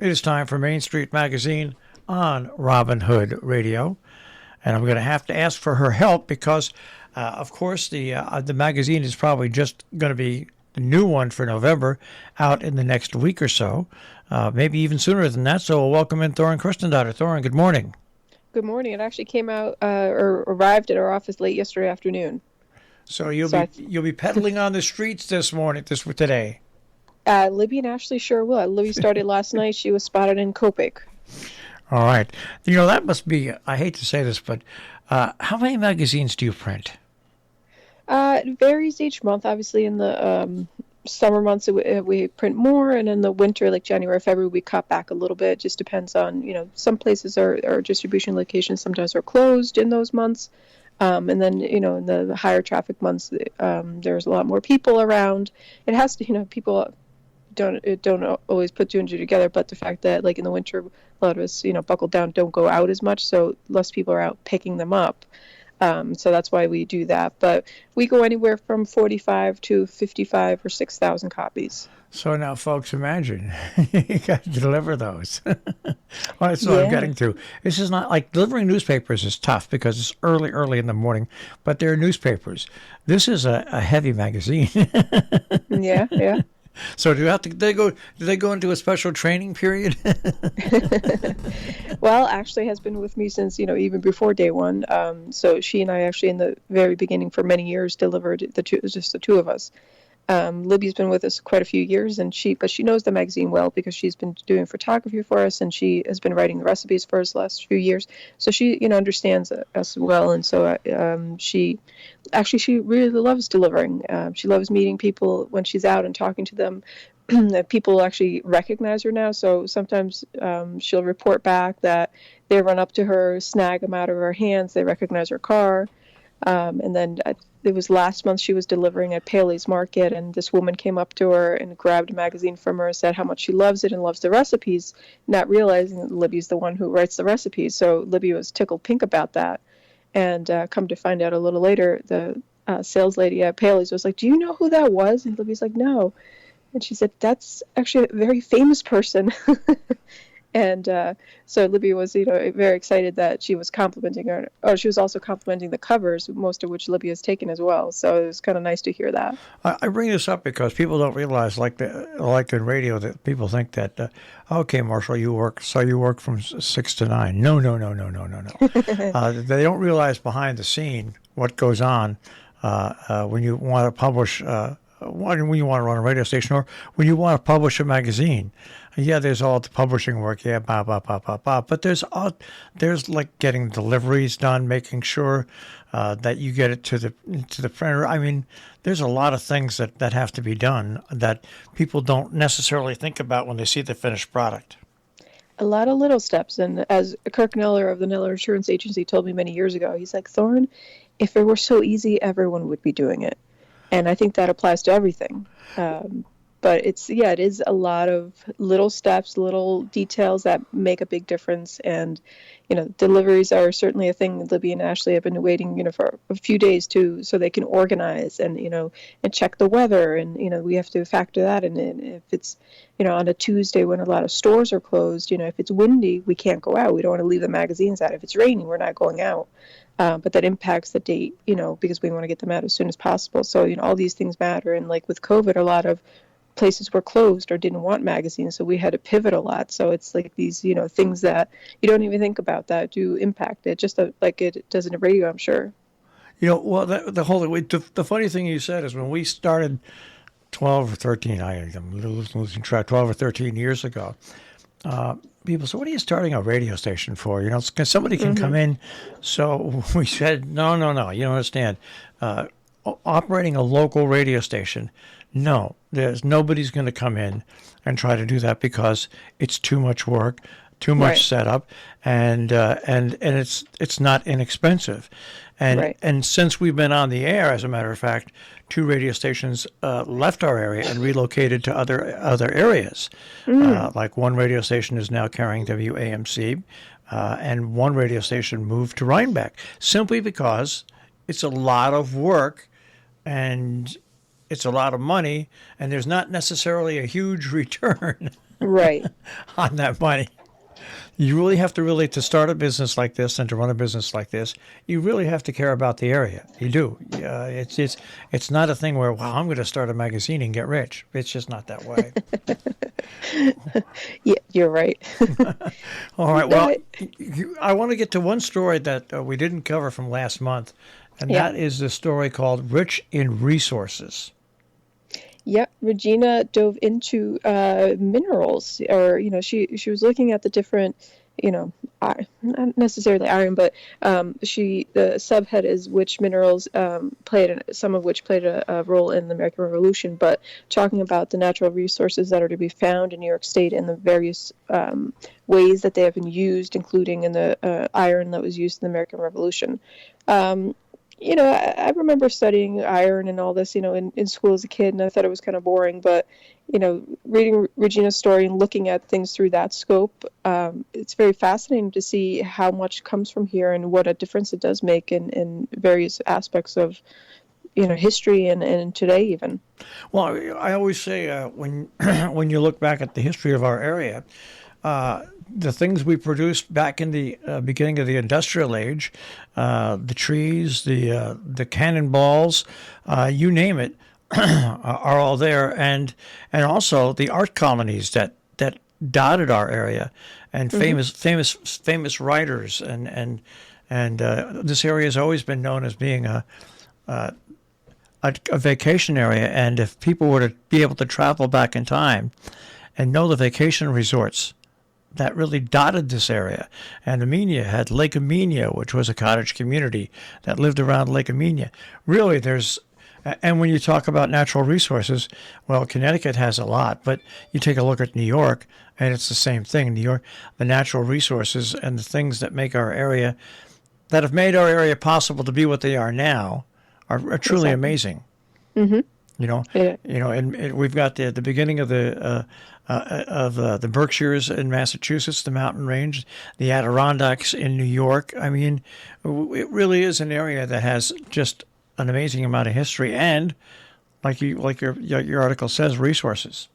It is time for Main Street Magazine on Robin Hood Radio. And I'm going to have to ask for her help because, of course, the magazine is probably just going to be the new one for November out in the next week or so, maybe even sooner than that. So we'll welcome in Thorunn Kristjansdottir. Thorunn, good morning. Good morning. It actually came out or arrived at our office late yesterday afternoon. So you'll be pedaling on the streets today. Libby and Ashley sure will. Libby started last night. She was spotted in Copic. All right. You know, that must be, I hate to say this, but how many magazines do you print? It varies each month. Obviously, in the summer months, we print more, and in the winter, like January, February, we cut back a little bit. It just depends on, some places our distribution locations sometimes are closed in those months. And then, in the higher traffic months, there's a lot more people around. It has to, people don't always put two and two together, but the fact that like in the winter a lot of us buckle down, don't go out as much, so less people are out picking them up, so that's why we do that. But we go anywhere from 45 to 55 or 6,000 copies. So now folks, imagine you got to deliver those. Well, that's what I'm getting to. This is not like delivering newspapers is tough because it's early in the morning, but they're newspapers. This is a heavy magazine. yeah So do they go into a special training period? Well, Ashley has been with me since, even before day one. So she and I actually in the very beginning for many years delivered just the two of us. Libby's been with us quite a few years, but she knows the magazine well because she's been doing photography for us, and she has been writing the recipes for us the last few years. So she, understands us well, and so she really loves delivering. She loves meeting people when she's out and talking to them. People actually recognize her now, so sometimes she'll report back that they run up to her, snag them out of her hands, they recognize her car. And then it was last month she was delivering at Paley's Market, and this woman came up to her and grabbed a magazine from her and said how much she loves it and loves the recipes, not realizing that Libby's the one who writes the recipes. So Libby was tickled pink about that. And come to find out a little later, the sales lady at Paley's was like, "Do you know who that was?" And Libby's like, "No." And she said, "That's actually a very famous person." And so Libby was, very excited that she was complimenting her. Oh, she was also complimenting the covers, most of which Libby has taken as well. So it was kind of nice to hear that. I bring this up because people don't realize, like in radio, that people think that, okay, Marshall, you work from 6 to 9. No. They don't realize behind the scene what goes on when you want to publish. When you want to run a radio station or when you want to publish a magazine. Yeah, there's all the publishing work, but there's like getting deliveries done, making sure that you get it to the printer. I mean, there's a lot of things that have to be done that people don't necessarily think about when they see the finished product. A lot of little steps, and as Kirk Neller of the Neller Insurance Agency told me many years ago, he's like, "Thorunn, if it were so easy, everyone would be doing it." And I think that applies to everything. But it is a lot of little steps, little details that make a big difference. And, deliveries are certainly a thing. Libby and Ashley have been waiting, for a few days too, so they can organize and, and check the weather. And, we have to factor that in. And if it's, on a Tuesday when a lot of stores are closed, if it's windy, we can't go out. We don't want to leave the magazines out. If it's raining, we're not going out. But that impacts the date, because we want to get them out as soon as possible. So, all these things matter. And like with COVID, a lot of places were closed or didn't want magazines, so we had to pivot a lot. So it's like these, things that you don't even think about that do impact it, just like it does in the radio, I'm sure. Well, the funny thing you said is when we started 12 or 13, I'm losing track, 12 or 13 years ago, people said, "What are you starting a radio station for? Somebody can come in." So we said, no, you don't understand. Operating a local radio station, no, nobody's going to come in and try to do that because it's too much work, too much setup, and it's not inexpensive. And since we've been on the air, as a matter of fact, 2 radio stations left our area and relocated to other areas. Like one radio station is now carrying WAMC, and one radio station moved to Rhinebeck simply because it's a lot of work and it's a lot of money, and there's not necessarily a huge return. Right. on that money. You really have to to start a business like this and to run a business like this. You really have to care about the area. You do. It's not a thing where, wow, I'm going to start a magazine and get rich. It's just not that way. Yeah, you're right. All right. No, Well, I want to get to one story that we didn't cover from last month, and yeah. that is the story called "Rich in Resources." Yeah, Regina dove into minerals, or she was looking at the different, not necessarily iron, but the subhead is which minerals some of which played a role in the American Revolution, but talking about the natural resources that are to be found in New York State and the various ways that they have been used, including in the iron that was used in the American Revolution. I remember studying iron and all this, in school as a kid, and I thought it was kind of boring. But, reading Regina's story and looking at things through that scope, it's very fascinating to see how much comes from here and what a difference it does make in various aspects of, history and today even. Well, I always say when when you look back at the history of our area, the things we produced back in the beginning of the industrial age, the trees, the cannonballs, you name it, are all there, and also the art colonies that dotted our area, and famous writers, and this area has always been known as being a vacation area, and if people were to be able to travel back in time and know the vacation resorts that really dotted this area. And Amenia had Lake Amenia, which was a cottage community that lived around Lake Amenia. Really, and when you talk about natural resources, well, Connecticut has a lot, but you take a look at New York, and it's the same thing. New York, the natural resources and the things that make our area, that have made our area possible to be what they are now, are truly amazing. Mm-hmm. Yeah. And we've got the beginning of the Berkshires in Massachusetts, the mountain range, the Adirondacks in New York. I mean, it really is an area that has just an amazing amount of history and, like your article says, resources.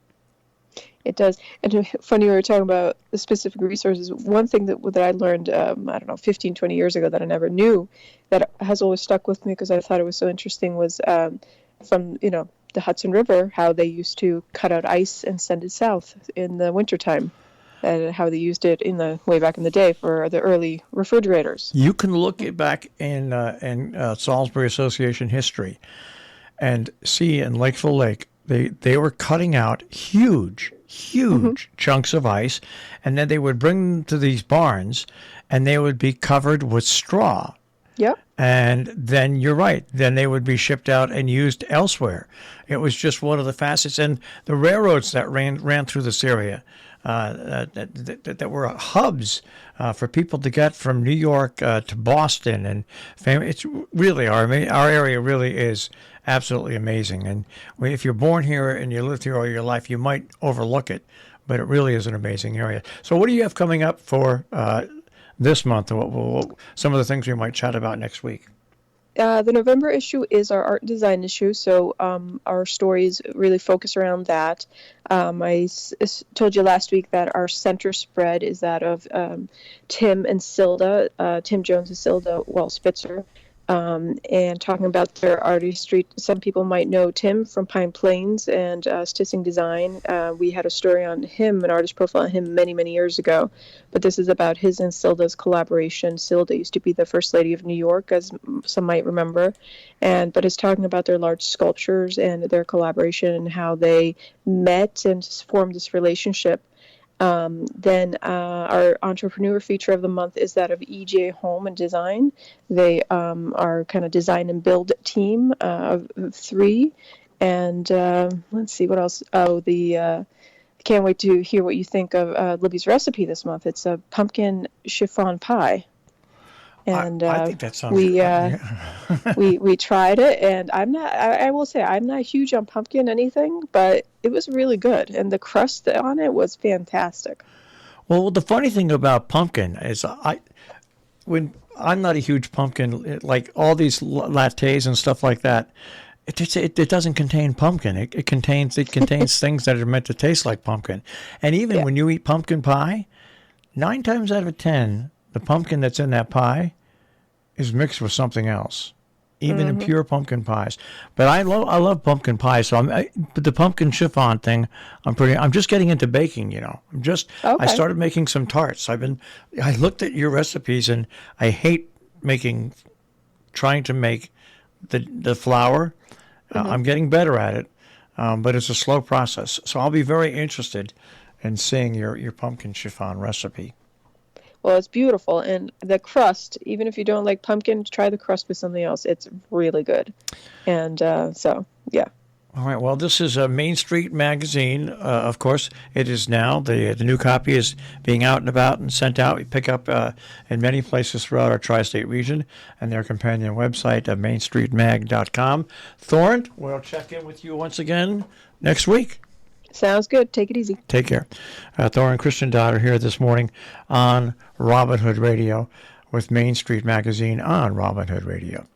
It does. And funny, we were talking about the specific resources. One thing that I learned, I don't know, 15, 20 years ago that I never knew, that has always stuck with me because I thought it was so interesting, was from, the Hudson River, how they used to cut out ice and send it south in the wintertime, and how they used it way back in the day for the early refrigerators. You can look back in Salisbury Association history and see in Lakeville Lake, they were cutting out huge chunks of ice, and then they would bring them to these barns, and they would be covered with straw. Yep. And then you're right. Then they would be shipped out and used elsewhere. It was just one of the facets. And the railroads that ran through this area, that were hubs for people to get from New York to Boston, and it's really our area really is absolutely amazing. And if you're born here and you lived here all your life, you might overlook it, but it really is an amazing area. So what do you have coming up for this month? Some of the things we might chat about next week? The November issue is our art and design issue, so our stories really focus around that. I told you last week that our center spread is that of Tim and Silda, Tim Jones and Silda Spitzer, and talking about their artistry. Some people might know Tim from Pine Plains and Stissing Design. We had a story on him, an artist profile on him many, many years ago, but this is about his and Silda's collaboration. Silda used to be the First Lady of New York, as some might remember, but it's talking about their large sculptures and their collaboration and how they met and formed this relationship. Then our entrepreneur feature of the month is that of EJ Home and Design. They are kind of design and build team of three. And let's see what else. Can't wait to hear what you think of Libby's recipe this month. It's a pumpkin chiffon pie. And I think that sounds we tried it, and I will say I'm not huge on pumpkin anything, but it was really good, and the crust on it was fantastic. Well, the funny thing about pumpkin is when I'm not a huge pumpkin, like all these lattes and stuff like that, it doesn't contain pumpkin. It contains things that are meant to taste like pumpkin. And even Yeah. when you eat pumpkin pie, 9 times out of 10, the pumpkin that's in that pie is mixed with something else. Even in pure pumpkin pies. But I love pumpkin pie. So but the pumpkin chiffon thing, I'm just getting into baking. I Okay. started making some tarts. I looked at your recipes and I hate trying to make the flour. I'm getting better at it, but it's a slow process. So I'll be very interested in seeing your pumpkin chiffon recipe. Well, it's beautiful, and the crust. Even if you don't like pumpkin, try the crust with something else. It's really good, and so yeah. All right. Well, this is a Main Street magazine. Of course, it is now. The new copy is being out and about and sent out. We pick up in many places throughout our tri-state region, and their companion website, mainstreetmag.com. Thorunn, we'll check in with you once again next week. Sounds good. Take it easy. Take care. Thorunn Kristjansdottir here this morning on Robin Hood Radio with Main Street Magazine on Robin Hood Radio.